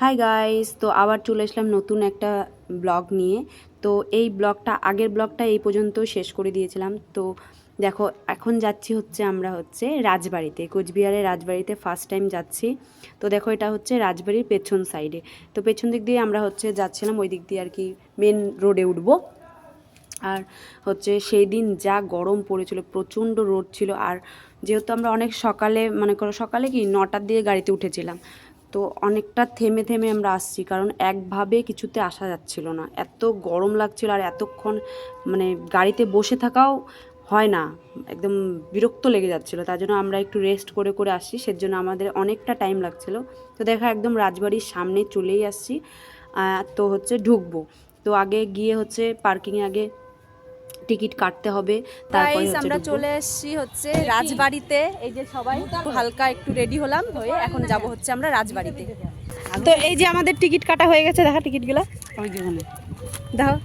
Hi guys, তো আবার চলে আসলাম নতুন একটা ব্লগ নিয়ে। তো এই আগের ব্লগটা এই পর্যন্ত শেষ করে দিয়েছিলাম। তো দেখো এখন যাচ্ছি আমরা রাজবাড়িতে, কোচবিহারের রাজবাড়িতে ফার্স্ট টাইম যাচ্ছি। তো দেখো এটা হচ্ছে রাজবাড়ির পেছন সাইডে। তো পেছন দিক দিয়ে আমরা যাচ্ছিলাম, ওই দিক দিয়ে আর কি মেন রোডে উঠবো। আর সেই দিন যা গরম পড়েছিল, প্রচণ্ড রোদ ছিল। আর যেহেতু আমরা অনেক সকালে, মনে করো সকালে কি 9টার দিকে গাড়িতে উঠেছিলাম, তো অনেকটা থেমে থেমে আমরা আসছি, কারণ একভাবে কিছুতে আসা যাচ্ছিল না, এত গরম লাগছিল। আর এতক্ষণ গাড়িতে বসে থাকাও হয় না, একদম বিরক্ত লেগে যাচ্ছিলো। তার জন্য আমরা একটু রেস্ট করে করে আসছি, সেজন্য আমাদের অনেকটা টাইম লাগছিল। তো দেখা একদম রাজবাড়ির সামনে চলেই আসছি। তো ঢুকবো। তো আগে গিয়ে পার্কিংয়ে আগে টিকিট কাটতে হবে, তারপরে আমরা চলে এসেছি রাজবাড়িতে। এই যে সবাই একটু হালকা একটু রেডি হলাম হয়ে এখন যাব আমরা রাজবাড়িতে। তো এই যে আমাদের টিকিট কাটা হয়ে গেছে, দেখা টিকিটগুলো দেখো।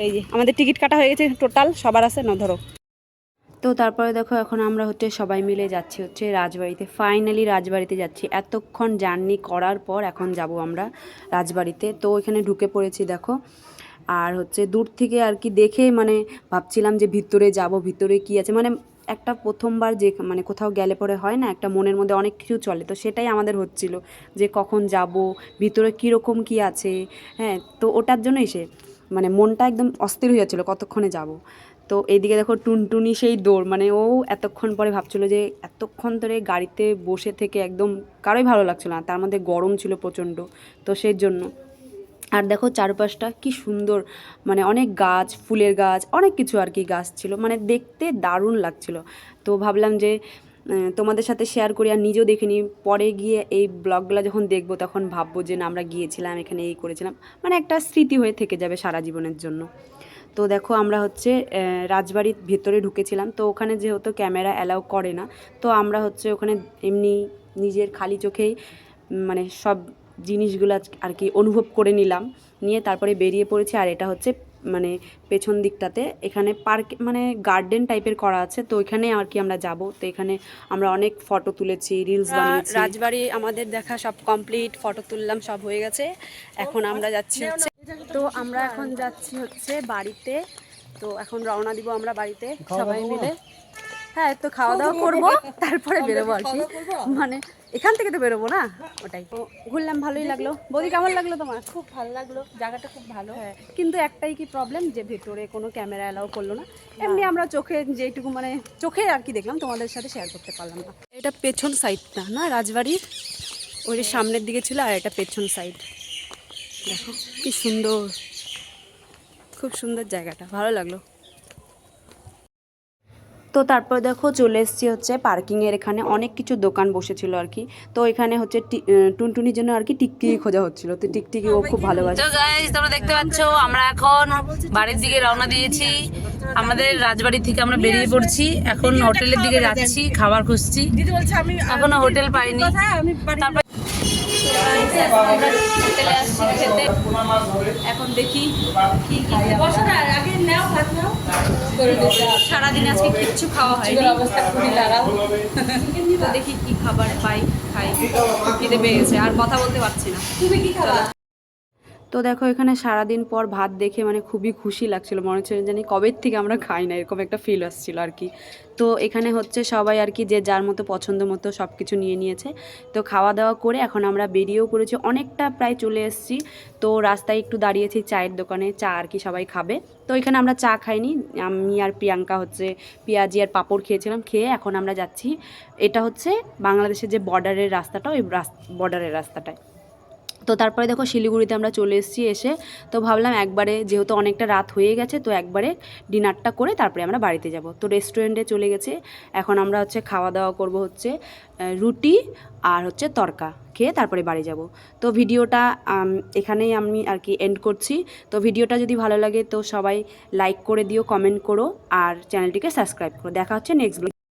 এই যে আমাদের টিকিট কাটা হয়ে গেছে, টোটাল সবার আছে না ধরো। তো তারপরে দেখো এখন আমরা সবাই মিলে যাচ্ছি রাজবাড়িতে। ফাইনালি রাজবাড়িতে যাচ্ছি, এতক্ষণ জার্নি করার পর এখন যাব আমরা রাজবাড়িতে। তো ওইখানে ঢুকে পড়েছি দেখো। আর দূর থেকে আর কি দেখে ভাবছিলাম যে ভিতরে যাব, ভিতরে কি আছে, একটা প্রথমবার যে কোথাও গেলে পরে হয় না, একটা মনের মধ্যে অনেক কিছু চলে। তো সেটাই আমাদের হচ্ছিল যে কখন যাব, ভিতরে কীরকম কি আছে। হ্যাঁ, তো ওটার জন্যই মনটা একদম অস্থির হয়ে যাচ্ছিলো কতক্ষণে যাব। তো এইদিকে দেখো টুনটুনি সেই দৌড়, ও এতক্ষণ পরে ভাবছিল যে এতক্ষণ ধরে গাড়িতে বসে থেকে একদম কারোই ভালো লাগছিল না, তার মধ্যে গরম ছিল প্রচণ্ড। তো সেই জন্য। আর দেখো চারপাশটা কি সুন্দর, অনেক গাছ, ফুলের গাছ, অনেক কিছু আর কি গাছ ছিল, দেখতে দারুণ লাগছিল। তো ভাবলাম যে তোমাদের সাথে শেয়ার করি, আর নিজেও দেখে নিই। পরে গিয়ে এই ব্লগগুলো যখন দেখবো তখন ভাববো যে না, আমরা গিয়েছিলাম এখানে, এই করেছিলাম, একটা স্মৃতি হয়ে থেকে যাবে সারা জীবনের জন্য। তো দেখো আমরা রাজবাড়ির ভেতরে ঢুকেছিলাম। তো ওখানে যেহেতু ক্যামেরা অ্যালাউ করে না, তো আমরা ওখানে এমনি নিজের খালি চোখেই সব জিনিসগুলো আর কি অনুভব করে নিয়ে তারপরে বেরিয়ে পড়েছি। আর এটা পেছন দিকটাতে এখানে পার্ক, গার্ডেন টাইপের করা আছে। তো এখানে আর কি আমরা যাব। তো এখানে আমরা অনেক ফটো তুলেছি, রিলস বানিয়েছি। রাজবাড়ি আমাদের দেখা সব কমপ্লিট, ফটো তুললাম, সব হয়ে গেছে। এখন আমরা যাচ্ছি তো আমরা এখন যাচ্ছি বাড়িতে। তো এখন রওনা দিব আমরা বাড়িতে সবাই মিলে। হ্যাঁ, তো খাওয়া দাওয়া করবো, তারপরে বেরোবো আর কি। এখান থেকে তো বেরোবো না, ওটাই। তো ঘুরলাম, ভালোই লাগলো। বৌদি কেমন লাগলো তোমার? খুব ভালো লাগলো, জায়গাটা খুব ভালো। হ্যাঁ, কিন্তু একটাই কি প্রবলেম, যে ভেতরে কোনো ক্যামেরা অ্যালাউ করলো না। এমনি আমরা চোখে যেটুকু চোখে আর কি দেখলাম, তোমাদের সাথে শেয়ার করতে পারলাম না। এটা পেছন সাইডটা না রাজবাড়ির, ওই সামনের দিকে ছিল, আর এটা পেছন সাইড। দেখো কি সুন্দর, খুব সুন্দর জায়গাটা, ভালো লাগলো। তো তারপর দেখো চলে এসেছি পার্কিংয়ের এখানে, অনেক কিছু দোকান বসেছিল আর কি। তো এখানে টুনটুনির জন্য আর কি টিকটিকি খোঁজা হচ্ছিল। তো টিকটিকি ও খুব ভালোবাসে। তো গাইস, তোমরা দেখতে পাচ্ছ আমরা এখন বাড়ির দিকে রওনা দিয়েছি। আমাদের রাজবাড়ি থেকে আমরা বেরিয়ে পড়ছি, এখন হোটেলের দিকে যাচ্ছি, খাবার খুঁজছি। এখনো হোটেল পাইনি। তারপর এখন দেখি কি সারাদিন আজকে কিচ্ছু খাওয়া হয়নি, অবস্থা খুবই খারাপ। তো দেখি কি খাবার পাই, খাই। খিদে পেয়ে গেছে, আর কথা বলতে পারছি না। তুমি কি খাবা? তো দেখো এখানে সারাদিন পর ভাত দেখে খুবই খুশি লাগছিল, মনে হচ্ছে জানি কবের থেকে আমরা খাই না, এরকম একটা ফিল আসছিল আর কি। তো এখানে সবাই আর কি যে যার মতো পছন্দ মতো সব কিছু নিয়ে নিয়েছে। তো খাওয়া দাওয়া করে এখন আমরা বেরিয়েও পড়েছি, অনেকটা প্রায় চলে এসেছি। তো রাস্তায় একটু দাঁড়িয়েছি চায়ের দোকানে, চা আর কি সবাই খাবে। তো এখানে আমরা চা খাইনি, আমি আর প্রিয়াঙ্কা পেঁয়াজি আর পাঁপড় খেয়েছিলাম। খেয়ে এখন আমরা যাচ্ছি, এটা বাংলাদেশের যে বর্ডারের রাস্তাটা, ওই বর্ডারের রাস্তাটায়। তো তারপরে দেখো শিলিগুড়িতে আমরা চলে এসেছি। এসে তো ভাবলাম একবারে, যেহেতু অনেকটা রাত হয়ে গেছে, তো একবারে ডিনারটা করে তারপরে আমরা বাড়িতে যাব। তো রেস্টুরেন্টে চলে গেছে, এখন আমরা খাওয়া দাওয়া করব রুটি আর তরকা খেয়ে তারপরে বাড়ি যাব। তো ভিডিওটা এখানেই আমি আর কি এন্ড করছি। তো ভিডিওটা যদি ভালো লাগে তো সবাই লাইক করে দিও, কমেন্ট করো, আর চ্যানেলটিকে সাবস্ক্রাইব করো। দেখা হচ্ছে নেক্সট ভিডিও।